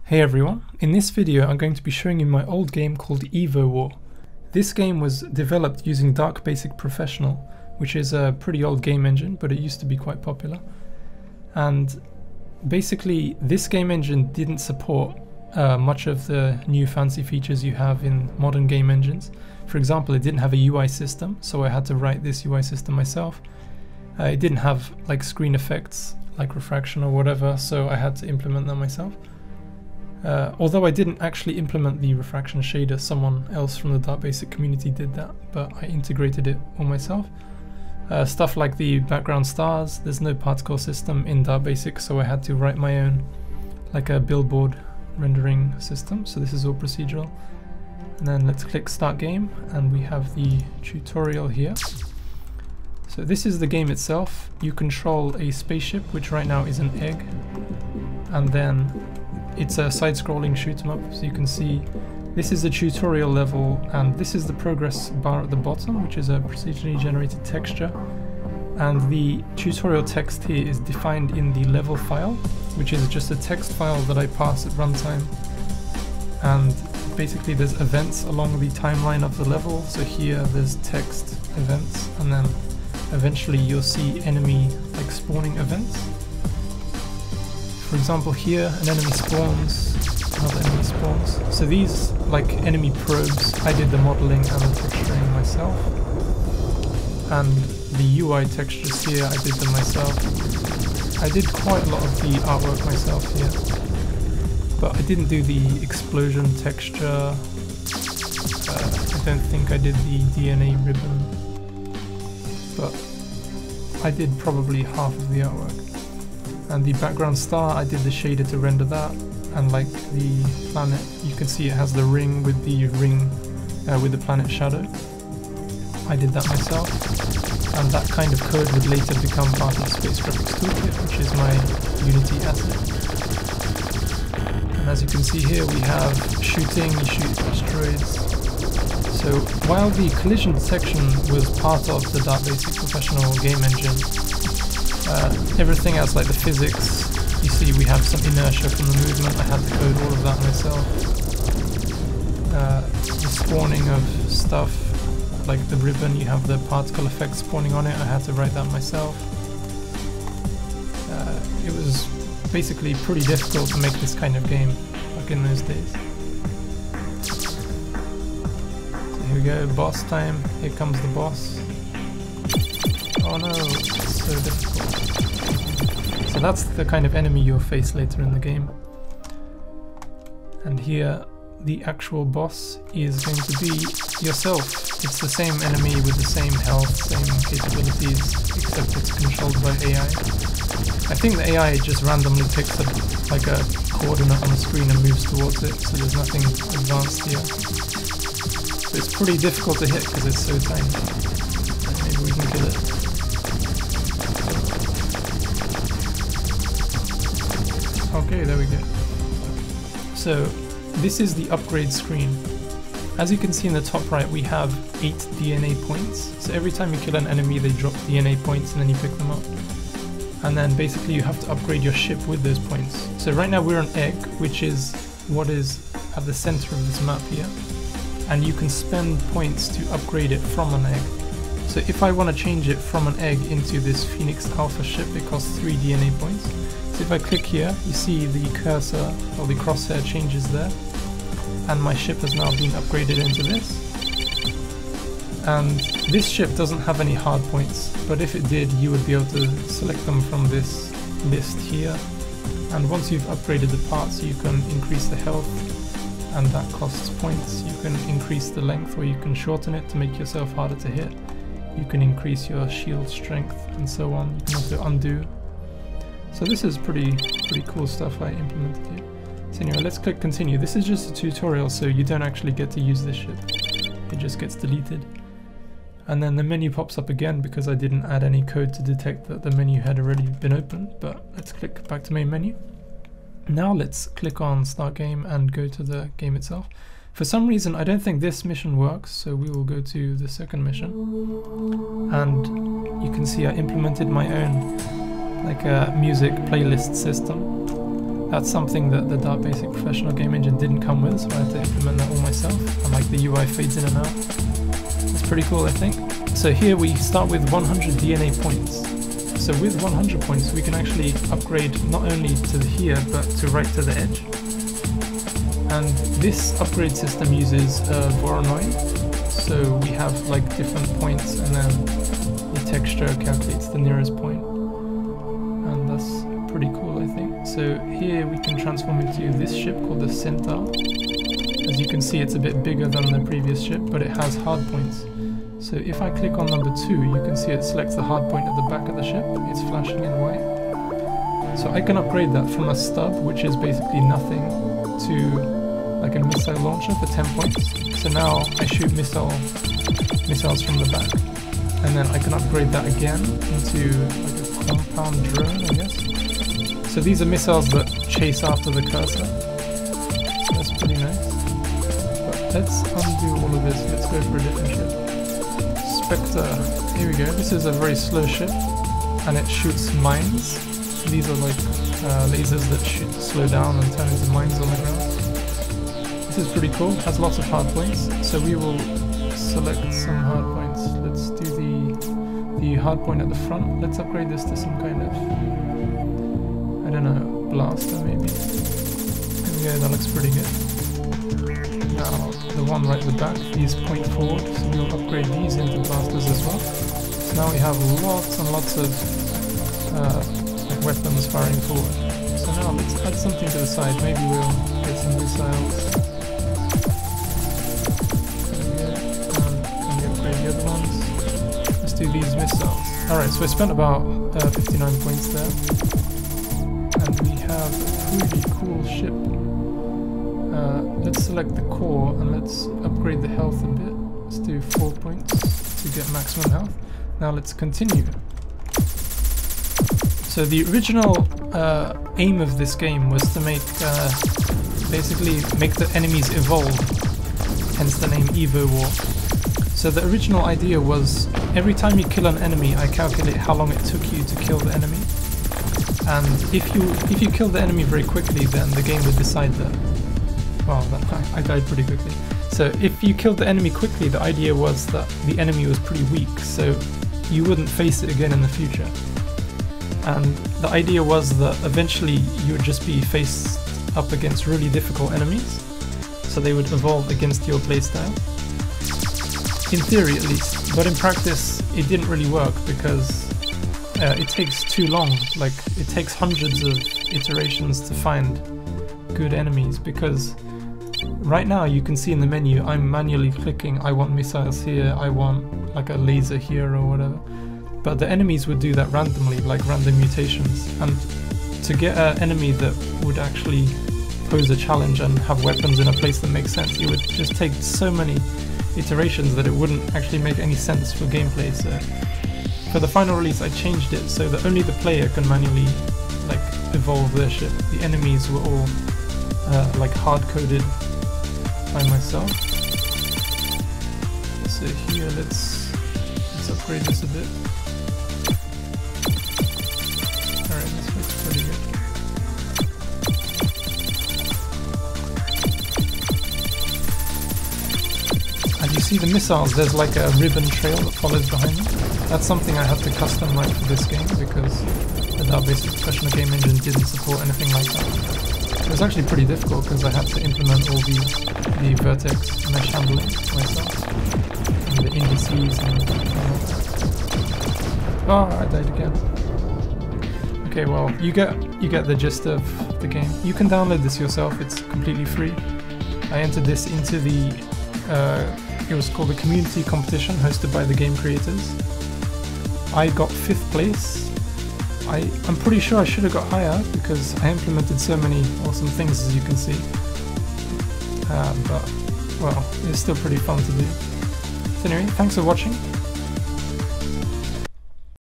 Hey everyone, in this video I'm going to be showing you my old game called Evo War. This game was developed using Dark Basic Professional, which is a pretty old game engine, but it used to be quite popular. And basically this game engine didn't support much of the new fancy features you have in modern game engines. For example, it didn't have a UI system, so I had to write this UI system myself. It didn't have like screen effects like refraction or whatever, so I had to implement that myself. Although I didn't actually implement the refraction shader, someone else from the Dark Basic community did that, but I integrated it all myself. Stuff like the background stars, there's no particle system in Dark Basic, so I had to write my own, like a billboard rendering system, so this is all procedural. And then let's click Start Game, and we have the tutorial here. So this is the game itself. You control a spaceship, which right now is an egg, and then it's a side-scrolling shoot 'em up, so you can see this is the tutorial level, and this is the progress bar at the bottom, which is a procedurally generated texture. And the tutorial text here is defined in the level file, which is just a text file that I pass at runtime. And basically there's events along the timeline of the level, so here there's text events, and then eventually you'll see enemy like spawning events. For example, here an enemy spawns, another enemy spawns. So these like enemy probes, I did the modeling and the texturing myself. And the UI textures here, I did them myself. I did quite a lot of the artwork myself here, but I didn't do the explosion texture. I don't think I did the DNA ribbon, but I did probably half of the artwork. And the background star, I did the shader to render that, and like the planet, you can see it has the ring with the with the planet shadow. I did that myself, and that kind of code would later become part of Space Graphics Toolkit, which is my Unity asset. And as you can see here, we have shooting, you shoot asteroids. So while the collision detection was part of the Dark Basic Professional game engine, everything else like the physics, you see we have some inertia from the movement, I had to code all of that myself. The spawning of stuff, like the ribbon, you have the particle effect spawning on it, I had to write that myself. It was basically pretty difficult to make this kind of game back in those days. So here we go, boss time, here comes the boss. Oh no, it's so difficult. So that's the kind of enemy you'll face later in the game. And here, the actual boss is going to be yourself. It's the same enemy with the same health, same capabilities, except it's controlled by AI. I think the AI just randomly picks up like a coordinate on the screen and moves towards it, so there's nothing advanced here. But it's pretty difficult to hit because it's so tiny. Maybe we can kill it. Okay, there we go. So this is the upgrade screen. As you can see in the top right, we have 8 DNA points. So every time you kill an enemy, they drop DNA points and then you pick them up. And then basically you have to upgrade your ship with those points. So right now we're an egg, which is what is at the center of this map here. And you can spend points to upgrade it from an egg. So if I want to change it from an egg into this Phoenix Alpha ship, it costs 3 DNA points. So if I click here, you see the cursor or the crosshair changes there, and my ship has now been upgraded into this. And this ship doesn't have any hard points, but if it did, you would be able to select them from this list here. And once you've upgraded the parts, you can increase the health, and that costs points. You can increase the length, or you can shorten it to make yourself harder to hit. You can increase your shield strength, and so on. You can also undo. So this is pretty cool stuff I implemented here. So anyway, let's click continue. This is just a tutorial, so you don't actually get to use this ship. It just gets deleted. And then the menu pops up again because I didn't add any code to detect that the menu had already been opened, but let's click back to main menu. Now let's click on Start Game and go to the game itself. For some reason, I don't think this mission works, so we will go to the second mission. And you can see I implemented my own like a music playlist system. That's something that the Dark Basic Professional game engine didn't come with, so I had to implement that all myself, and like the UI fades in and out. It's pretty cool, I think. So here we start with 100 DNA points. So with 100 points we can actually upgrade not only to here but to right to the edge. And this upgrade system uses Voronoi, so we have like different points and then the texture calculates the nearest point. And that's pretty cool, I think. So here we can transform into this ship called the Centaur. As you can see, it's a bit bigger than the previous ship, but it has hard points. So if I click on number 2, you can see it selects the hard point at the back of the ship. It's flashing in white. So I can upgrade that from a stub, which is basically nothing, to like a missile launcher for 10 points. So now I shoot missiles from the back. And then I can upgrade that again into like a compound drone, I guess. So these are missiles that chase after the cursor. That's pretty nice. But let's undo all of this. Let's go for a different ship. Spectre. Here we go. This is a very slow ship, and it shoots mines. These are like lasers that slow down and turn into mines on the ground. This is pretty cool. Has lots of hard points. So we will select some hard points. Let's do the hard point at the front. Let's upgrade this to some kind of, I don't know, blaster maybe. Yeah, that looks pretty good. Now the one right at the back, these point forward, so we'll upgrade these into blasters as well. So now we have lots and lots of like weapons firing forward. So now let's add something to the side. Maybe we'll get some missiles. Can we upgrade the other ones? Let's do these missiles. Alright, so I spent about 59 points there. And we have a pretty cool ship. Let's select the core and let's upgrade the health a bit. Let's do 4 points to get maximum health. Now let's continue. So the original aim of this game was to make basically make the enemies evolve, hence the name Evo War. So the original idea was every time you kill an enemy, I calculate how long it took you to kill the enemy. And if you kill the enemy very quickly, then the game would decide that. Wow, I died pretty quickly. So if you killed the enemy quickly, the idea was that the enemy was pretty weak, so you wouldn't face it again in the future. And the idea was that eventually you would just be faced up against really difficult enemies, so they would evolve against your playstyle. In theory at least, but in practice it didn't really work because it takes too long. Like, it takes hundreds of iterations to find good enemies, because right now you can see in the menu I'm manually clicking, I want missiles here, I want like a laser here or whatever, but the enemies would do that randomly, like random mutations. And to get an enemy that would actually pose a challenge and have weapons in a place that makes sense, it would just take so many iterations that it wouldn't actually make any sense for gameplay. So for the final release I changed it so that only the player can manually like evolve their ship. The enemies were all like hard-coded by myself. So here let's upgrade this a bit. Alright, this looks pretty good. And you see the missiles, there's like a ribbon trail that follows behind them. That's something I had to custom write for this game because the Dark Basic Professional game engine didn't support anything like that. It was actually pretty difficult because I had to implement all the vertex mesh handling myself, and the indices and oh, I died again. Okay, well, you get the gist of the game. You can download this yourself, it's completely free. I entered this into the it was called the community competition hosted by the game creators. I got 5th place. I'm pretty sure I should have got higher because I implemented so many awesome things, as you can see. But, well, it's still pretty fun to do. So anyway, thanks for watching.